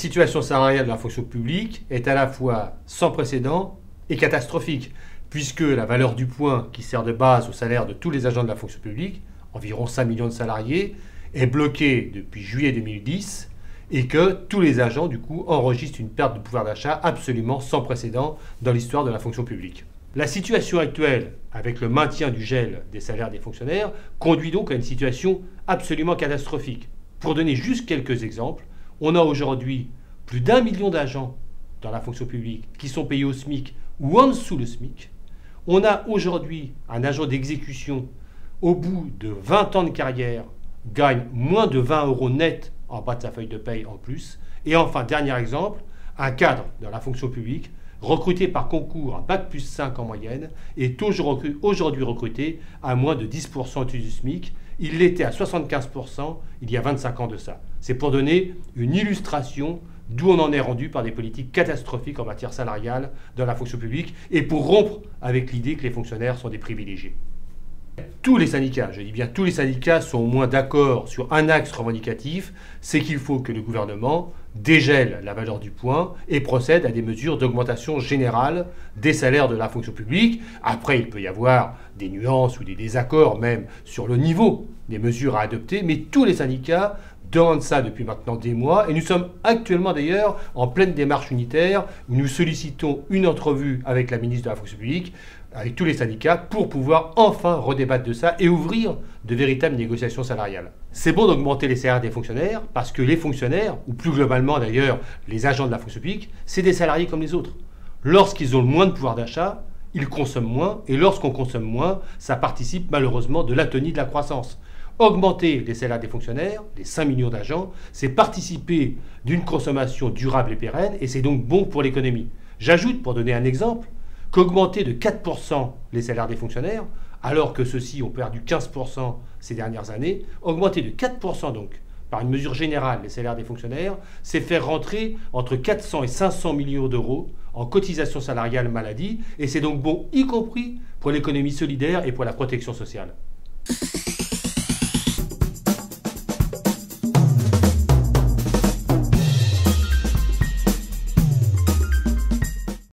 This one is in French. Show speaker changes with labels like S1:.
S1: situation salariale de la fonction publique est à la fois sans précédent et catastrophique, puisque la valeur du point qui sert de base au salaire de tous les agents de la fonction publique, environ 5 millions de salariés, est bloquée depuis juillet 2010 et que tous les agents, du coup, enregistrent une perte de pouvoir d'achat absolument sans précédent dans l'histoire de la fonction publique. La situation actuelle, avec le maintien du gel des salaires des fonctionnaires, conduit donc à une situation absolument catastrophique. Pour donner juste quelques exemples, on a aujourd'hui plus d'1 million d'agents dans la fonction publique qui sont payés au SMIC ou en dessous le SMIC. On a aujourd'hui un agent d'exécution au bout de 20 ans de carrière gagne moins de 20 € net en bas de sa feuille de paye en plus. Et enfin, dernier exemple, un cadre dans la fonction publique recruté par concours à Bac+5 en moyenne est aujourd'hui recruté à moins de 10% au-dessus du SMIC. Il l'était à 75% il y a 25 ans de ça. C'est pour donner une illustration d'où on en est rendu par des politiques catastrophiques en matière salariale dans la fonction publique et pour rompre avec l'idée que les fonctionnaires sont des privilégiés. Tous les syndicats, je dis bien tous les syndicats, sont au moins d'accord sur un axe revendicatif, c'est qu'il faut que le gouvernement dégèle la valeur du point et procède à des mesures d'augmentation générale des salaires de la fonction publique. Après, il peut y avoir des nuances ou des désaccords même sur le niveau des mesures à adopter, mais tous les syndicats demandent ça depuis maintenant des mois et nous sommes actuellement d'ailleurs en pleine démarche unitaire où nous sollicitons une entrevue avec la ministre de la fonction publique, avec tous les syndicats, pour pouvoir enfin redébattre de ça et ouvrir de véritables négociations salariales. C'est bon d'augmenter les salaires des fonctionnaires parce que les fonctionnaires, ou plus globalement d'ailleurs les agents de la fonction publique, c'est des salariés comme les autres. Lorsqu'ils ont le moins de pouvoir d'achat, ils consomment moins et lorsqu'on consomme moins, ça participe malheureusement de l'atonie de la croissance. Augmenter les salaires des fonctionnaires, les 5 millions d'agents, c'est participer d'une consommation durable et pérenne et c'est donc bon pour l'économie. J'ajoute, pour donner un exemple, qu'augmenter de 4% les salaires des fonctionnaires, alors que ceux-ci ont perdu 15% ces dernières années, augmenter de 4% donc, par une mesure générale, les salaires des fonctionnaires, c'est faire rentrer entre 400 et 500 millions d'euros en cotisation salariale maladie, et c'est donc bon y compris pour l'économie solidaire et pour la protection sociale.